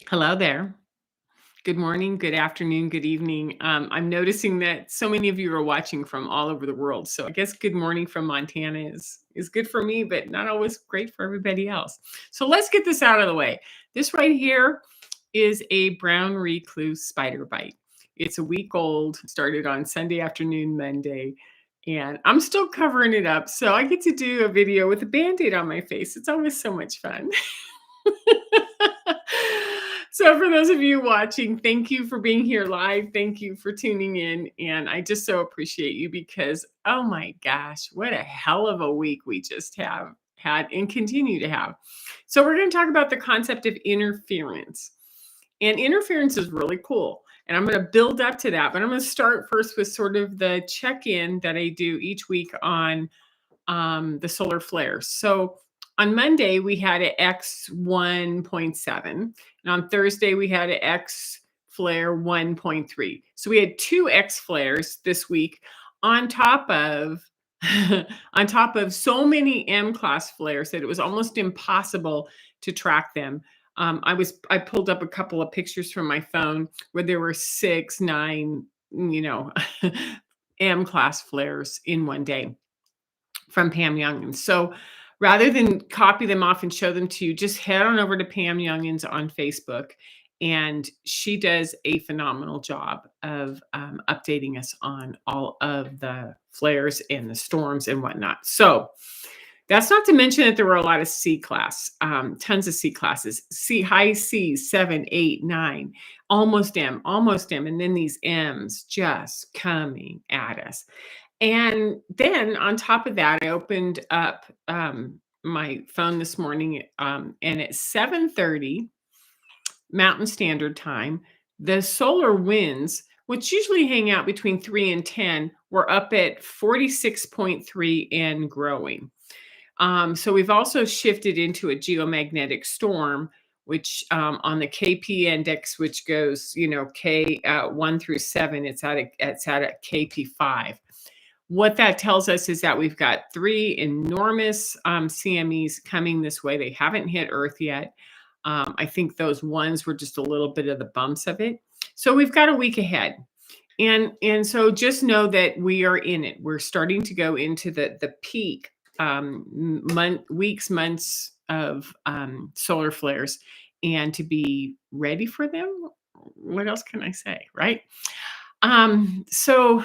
Hello there. Good morning, good afternoon, good evening. I'm noticing that so many of you are watching from all over the world. So I guess good morning from Montana is good for me, but not always great for everybody else. So let's get this out of the way. This right here is a brown recluse spider bite. It's a week old, started on Sunday afternoon, Monday, and I'm still covering it up. So I get to do a video with a band-aid on my face. It's always so much fun. So, for those of you watching, thank you for being here live. Thank you for tuning in. And I just so appreciate you because, oh my gosh, what a hell of a week we just have had and continue to have. So, we're going to talk about the concept of interference. And interference is really cool. And I'm going to build up to that. But I'm going to start first with sort of the check in that I do each week on the solar flares. So on Monday, we had an X 1.7. And on Thursday, we had an X flare 1.3. So we had two X flares this week on top of on top of so many M class flares that it was almost impossible to track them. I pulled up a couple of pictures from my phone where there were 6, 9, M class flares in one day from Pam Youngins. So rather than copy them off and show them to you, just head on over to Pam Youngins on Facebook. And she does a phenomenal job of updating us on all of the flares and the storms and whatnot. So that's not to mention that there were a lot of C class, tons of C classes, high C, 7, 8, 9, almost M, and then these M's just coming at us. And then on top of that, I opened up my phone this morning, and at 7:30 Mountain Standard Time, the solar winds, which usually hang out between 3 and 10, were up at 46.3 and growing. So we've also shifted into a geomagnetic storm, which on the KP index, which goes, K 1 through 7, it's at a KP5. What that tells us is that we've got three enormous CMEs coming this way. They haven't hit Earth yet. I think those ones were just a little bit of the bumps of it. So we've got a week ahead. And so just know that we are in it. We're starting to go into the peak weeks, months of solar flares, and to be ready for them. What else can I say, right? So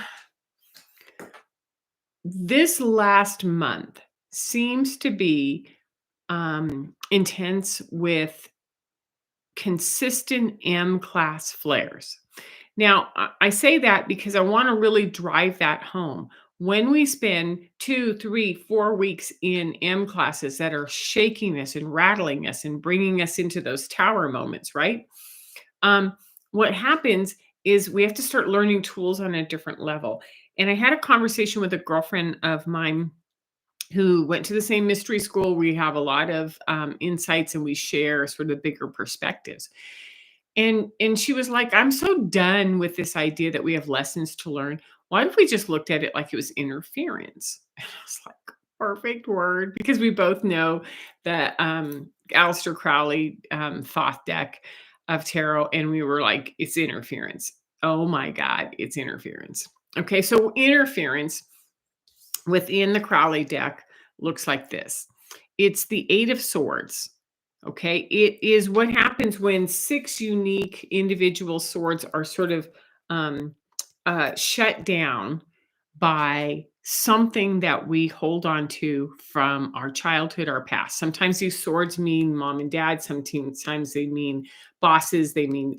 this last month seems to be intense with consistent M class flares. Now, I say that because I want to really drive that home. When we spend 2, 3, 4 weeks in M classes that are shaking us and rattling us and bringing us into those tower moments, right? What happens is we have to start learning tools on a different level. And I had a conversation with a girlfriend of mine who went to the same mystery school. We have a lot of insights and we share sort of bigger perspectives. And she was like, I'm so done with this idea that we have lessons to learn. Why if we just looked at it like it was interference? And I was like, perfect word, because we both know the Aleister Crowley Thoth deck of tarot. And we were like, it's interference. Oh my God, it's interference. Okay, so interference within the Crowley deck looks like this. It's the 8 of Swords. Okay, it is what happens when 6 unique individual swords are sort of shut down by something that we hold on to from our childhood, our past. Sometimes these swords mean mom and dad. Sometimes they mean bosses. They mean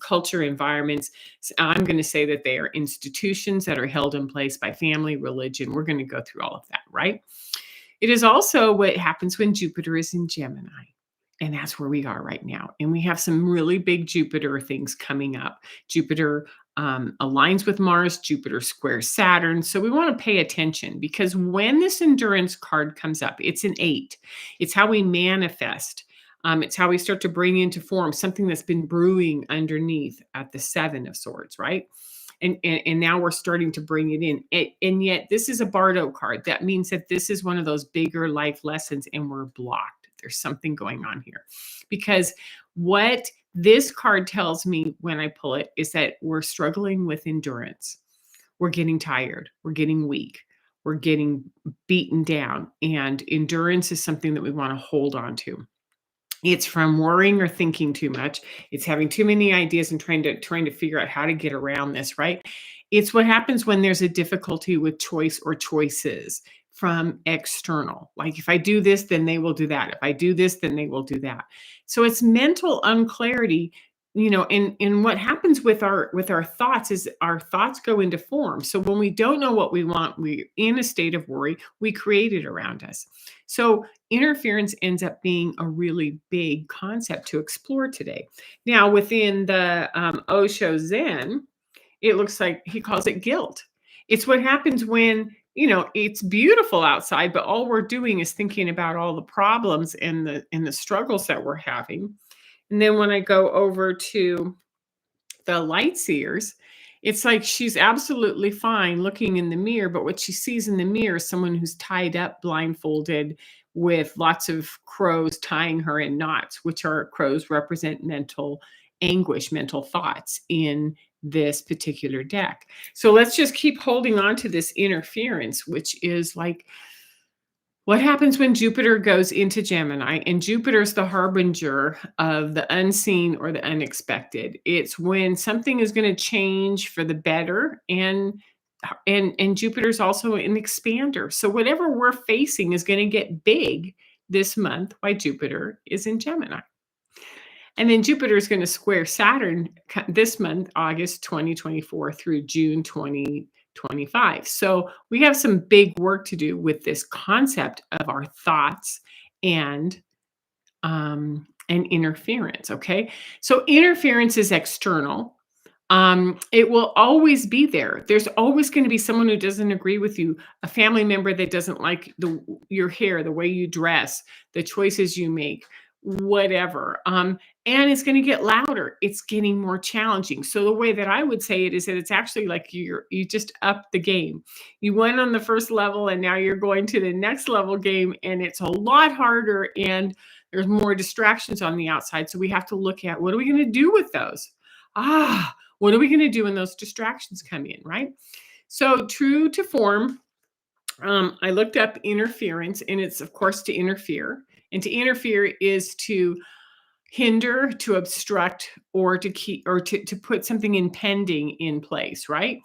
culture, environments. So I'm going to say that they are institutions that are held in place by family, religion. We're going to go through all of that, right? It is also what happens when Jupiter is in Gemini. And that's where we are right now. And we have some really big Jupiter things coming up. Jupiter aligns with Mars, Jupiter squares Saturn. So we want to pay attention because when this endurance card comes up, it's an 8. It's how we manifest. It's how we start to bring into form something that's been brewing underneath at the 7 of Swords, right? And now we're starting to bring it in. And yet this is a Bardo card. That means that this is one of those bigger life lessons and we're blocked. There's something going on here because what This card tells me when I pull it is that we're struggling with endurance. We're getting tired. We're getting weak. We're getting beaten down. And endurance is something that we want to hold on to. It's from worrying or thinking too much. It's having too many ideas and trying to figure out how to get around this, right? It's what happens when there's a difficulty with choice or choices from external. Like if I do this, then they will do that. If I do this, then they will do that. So it's mental unclarity, and what happens with our thoughts is our thoughts go into form. So when we don't know what we want, we're in a state of worry, we create it around us. So interference ends up being a really big concept to explore today. Now, within the Osho Zen, it looks like he calls it guilt. It's what happens when, it's beautiful outside, but all we're doing is thinking about all the problems and the struggles that we're having. And then when I go over to the light seers, it's like she's absolutely fine looking in the mirror, but what she sees in the mirror is someone who's tied up, blindfolded, with lots of crows tying her in knots, which are crows represent mental anguish, mental thoughts in this particular deck. So let's just keep holding on to this interference, which is like what happens when Jupiter goes into Gemini? And Jupiter's the harbinger of the unseen or the unexpected. It's when something is going to change for the better, and Jupiter's also an expander. So whatever we're facing is going to get big this month while Jupiter is in Gemini. And then Jupiter is going to square Saturn this month, August 2024 through June 2025. So we have some big work to do with this concept of our thoughts and interference. Okay, so interference is external. It will always be there. There's always going to be someone who doesn't agree with you, a family member that doesn't like your hair, the way you dress, the choices you make, whatever. And it's going to get louder. It's getting more challenging. So the way that I would say it is that it's actually like you just up the game. You went on the first level and now you're going to the next level game, and it's a lot harder and there's more distractions on the outside. So we have to look at what are we going to do with those? What are we going to do when those distractions come in, right? So true to form, I looked up interference, and it's, of course, to interfere. And to interfere is to hinder, to obstruct, or to keep, or to put something impending in place, right?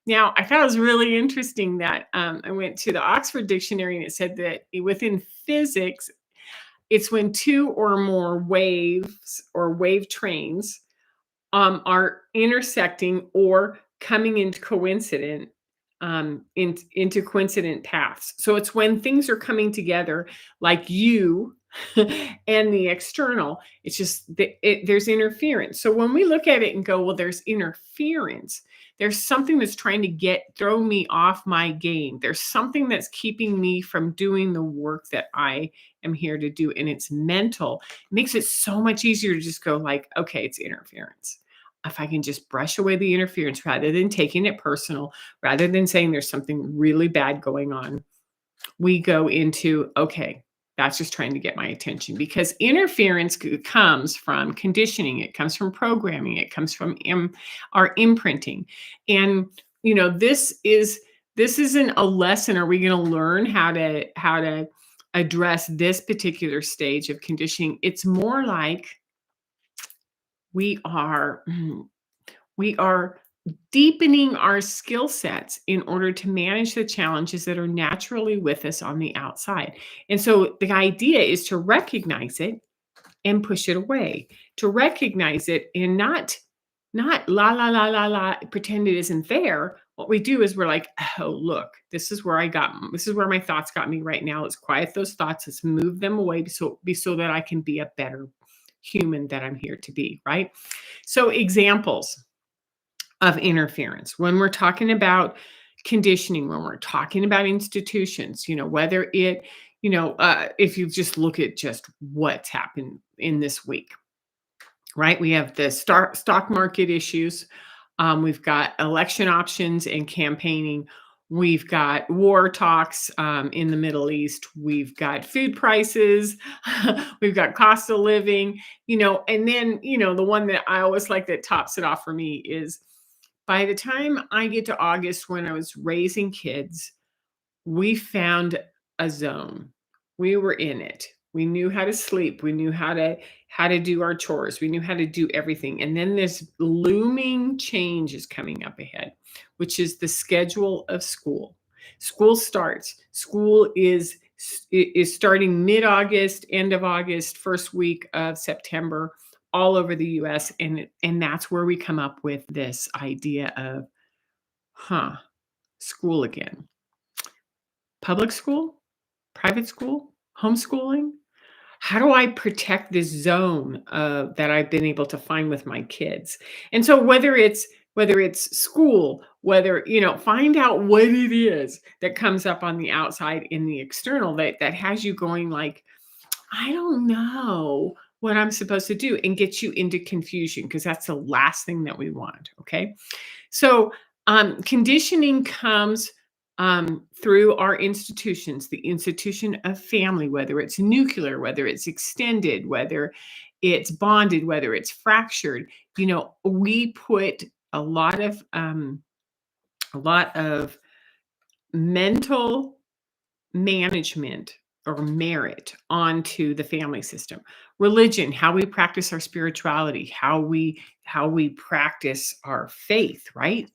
Now, I thought it was really interesting that I went to the Oxford Dictionary, and it said that within physics, it's when two or more waves or wave trains are intersecting or coming into into coincident paths. So it's when things are coming together, like you and the external. It's just there's interference. So when we look at it and go, well, there's interference. There's something that's trying to throw me off my game. There's something that's keeping me from doing the work that I am here to do, and it's mental. It makes it so much easier to just go like, okay, it's interference. If I can just brush away the interference rather than taking it personal, rather than saying there's something really bad going on, we go into, okay, that's just trying to get my attention, because interference comes from conditioning. It comes from programming. It comes from our imprinting. And, this isn't a lesson. Are we going to learn how to address this particular stage of conditioning? It's more like we are deepening our skill sets in order to manage the challenges that are naturally with us on the outside. And so the idea is to recognize it and push it away, to recognize it and not la la la la la pretend it isn't there. What we do is we're like, oh, look, this is where my thoughts got me right now. Let's quiet those thoughts. Let's move them away so that I can be a better human that I'm here to be, right? So examples of interference when we're talking about conditioning, when we're talking about institutions, whether it, if you just look at just what's happened in this week, right? We have the stock market issues. We've got election options and campaigning. We've got war talks in the Middle East. We've got food prices. We've got cost of living, and then, the one that I always like that tops it off for me is by the time I get to August when I was raising kids, we found a zone. We were in it. We knew how to sleep. We knew how to do our chores. We knew how to do everything. And then this looming change is coming up ahead, which is the schedule of school. School starts. School is starting mid-August, end of August, first week of September, all over the US. And that's where we come up with this idea of, school again. Public school, private school, homeschooling? How do I protect this zone that I've been able to find with my kids? And so whether it's school, find out what it is that comes up on the outside in the external that has you going like, I don't know what I'm supposed to do, and get you into confusion, because that's the last thing that we want. Okay. So, conditioning comes through our institutions, the institution of family, whether it's nuclear, whether it's extended, whether it's bonded, whether it's fractured. We put a lot of mental management or merit onto the family system. Religion, how we practice our spirituality, how we practice our faith, right?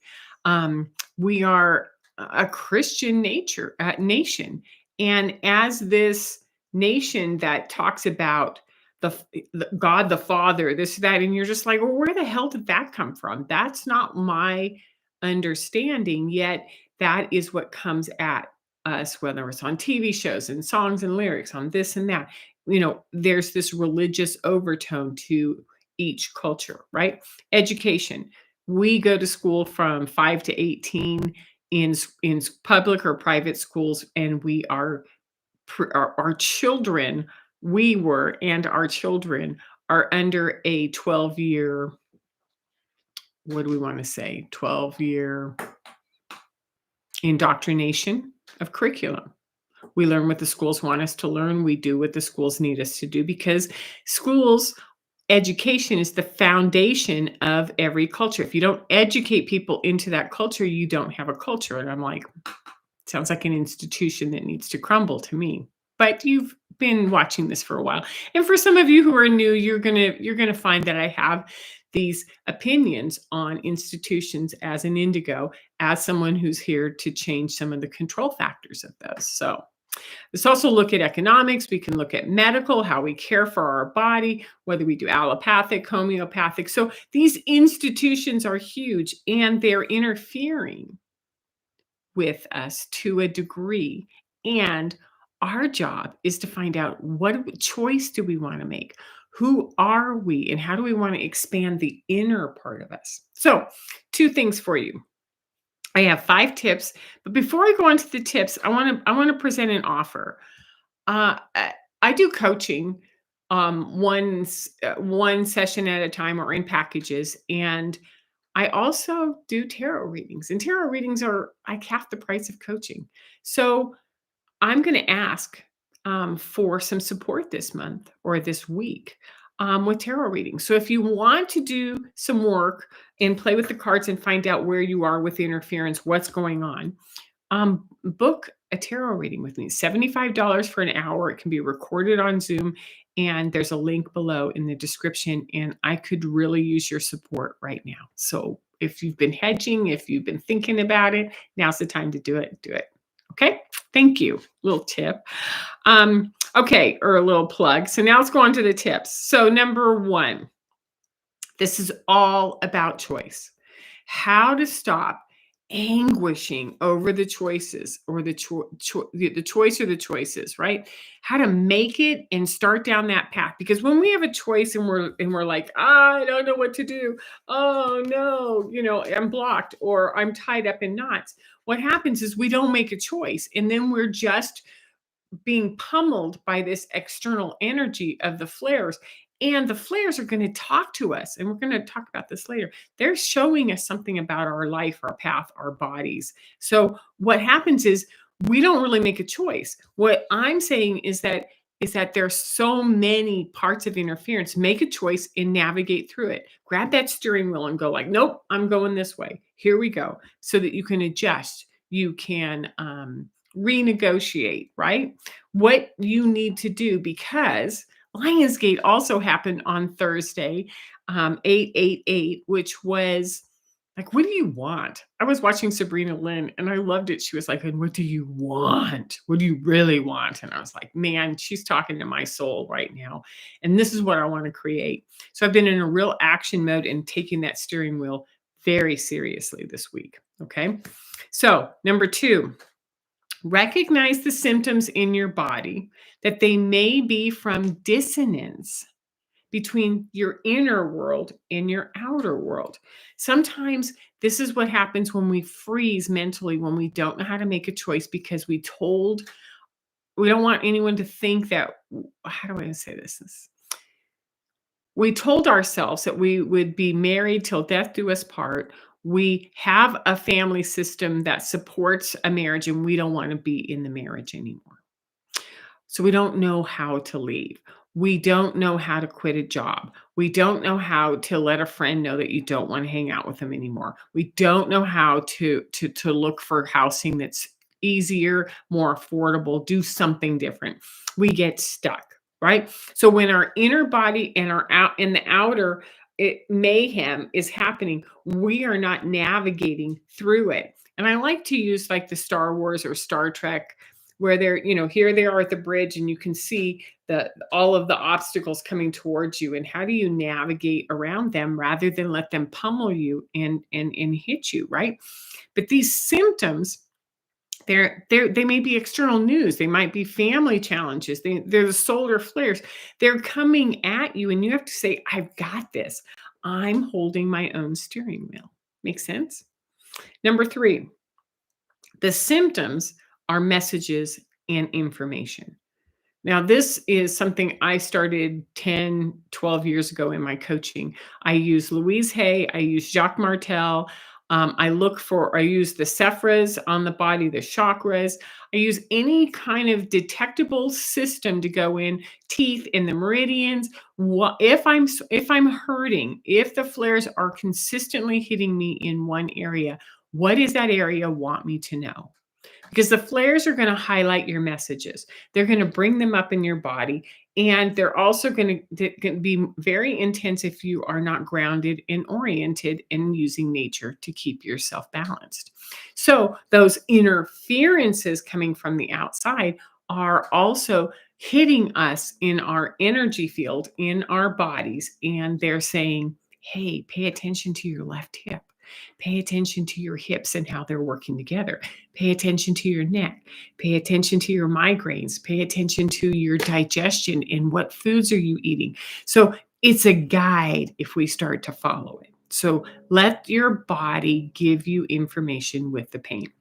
We are a Christian nation, and as this nation that talks about the God the Father, this, that, and you're just like, well, where the hell did that come from? That's not my understanding. Yet that is what comes at us, whether it's on TV shows and songs and lyrics, on this and that. There's this religious overtone to each culture, right? Education. We go to school from 5 to 18 in public or private schools, and we are our children, we were, and our children are under a 12-year, what do we want to say, 12-year indoctrination of curriculum. We learn what the schools want us to learn. We do what the schools need us to do, because schools education is the foundation of every culture. If you don't educate people into that culture, you don't have a culture. And I'm like, sounds like an institution that needs to crumble to me. But you've been watching this for a while. And for some of you who are new, you're going to find that I have these opinions on institutions as an indigo, as someone who's here to change some of the control factors of those. So let's also look at economics. We can look at medical, how we care for our body, whether we do allopathic, homeopathic. So these institutions are huge, and they're interfering with us to a degree. And our job is to find out, what choice do we want to make? Who are we? And how do we want to expand the inner part of us? So, 2 things for you. I have 5 tips, but before I go on to the tips, I want to present an offer. I do coaching, one session at a time, or in packages, and I also do tarot readings, and tarot readings are like half the price of coaching. So I'm going to ask for some support this month or this week with tarot readings. So if you want to do some work and play with the cards and find out where you are with interference, what's going on, book a tarot reading with me. $75 for an hour. It can be recorded on Zoom, and there's a link below in the description. And I could really use your support right now. So if you've been hedging, if you've been thinking about it, now's the time to do it. Do it. Okay. Thank you. Little tip. Okay. Or a little plug. So now let's go on to the tips. So number 1, this is all about choice. How to stop anguishing over the choices, or the choice or the choices, right? How to make it and start down that path. Because when we have a choice and we're like, I don't know what to do. Oh no, I'm blocked, or I'm tied up in knots. What happens is we don't make a choice, and then we're just being pummeled by this external energy of the flares. And the flares are going to talk to us, and we're going to talk about this later. They're showing us something about our life, our path, our bodies. So what happens is we don't really make a choice. What I'm saying is that there's so many parts of interference. Make a choice and navigate through it. Grab that steering wheel and go like, nope, I'm going this way. Here we go. So that you can adjust. You can renegotiate, right? What you need to do, because Lionsgate also happened on Thursday, 888, which was like, what do you want? I was watching Sabrina Lynn and I loved it. She was like, and what do you want? What do you really want? And I was like, man, she's talking to my soul right now. And this is what I want to create. So I've been in a real action mode and taking that steering wheel very seriously this week. Okay. So, number 2, recognize the symptoms in your body that they may be from dissonance between your inner world and your outer world. Sometimes this is what happens when we freeze mentally, when we don't know how to make a choice because we don't want anyone to think that, how do I say this? We told ourselves that we would be married till death do us part. We have a family system that supports a marriage and we don't want to be in the marriage anymore. So we don't know how to leave. We don't know how to quit a job. We don't know how to let a friend know that you don't want to hang out with them anymore. We don't know how to look for housing that's easier, more affordable, do something different. We get stuck, right? So when our inner body and our out in the outer mayhem is happening, we are not navigating through it. And I like to use like the Star Wars or Star Trek, where here they are at the bridge and you can see all of the obstacles coming towards you, and how do you navigate around them rather than let them pummel you and hit you, right? But these symptoms, they may be external news, they might be family challenges, they're the solar flares. They're coming at you and you have to say, I've got this. I'm holding my own steering wheel. Make sense? Number 3, the symptoms are messages and information. Now, this is something I started 10, 12 years ago in my coaching. I use Louise Hay, I use Jacques Martel. I use the Sephiras on the body, the chakras. I use any kind of detectable system to go in, teeth in the meridians. If I'm hurting, if the flares are consistently hitting me in one area, what does that area want me to know? Because the flares are going to highlight your messages. They're going to bring them up in your body. And they're also going to be very intense if you are not grounded and oriented and using nature to keep yourself balanced. So those interferences coming from the outside are also hitting us in our energy field, in our bodies. And they're saying, hey, pay attention to your left hip. Pay attention to your hips and how they're working together. Pay attention to your neck. Pay attention to your migraines. Pay attention to your digestion and what foods are you eating. So it's a guide if we start to follow it. So let your body give you information with the pain.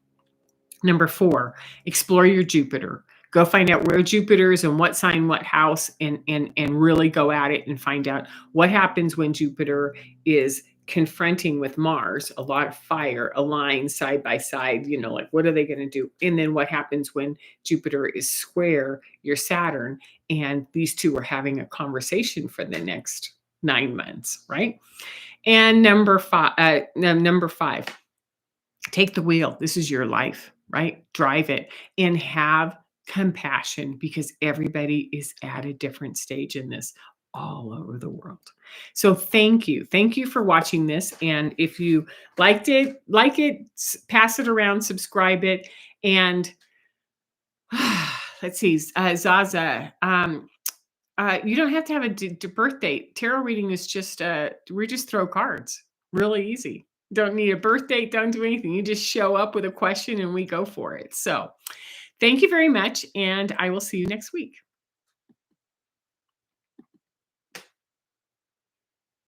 Number 4, explore your Jupiter. Go find out where Jupiter is and what sign, what house, and really go at it and find out what happens when Jupiter is confronting with Mars, a lot of fire aligned side by side, like what are they going to do? And then what happens when Jupiter is square your Saturn and these two are having a conversation for the next 9 months, right? And number 5, take the wheel. This is your life, right? Drive it and have compassion, because everybody is at a different stage in this all over the world. So thank you. Thank you for watching this. And if you liked it, like it, pass it around, subscribe it. And let's see, Zaza, you don't have to have a birth date. Tarot reading is just, we just throw cards. Really easy. Don't need a birth date. Don't do anything. You just show up with a question and we go for it. So thank you very much. And I will see you next week.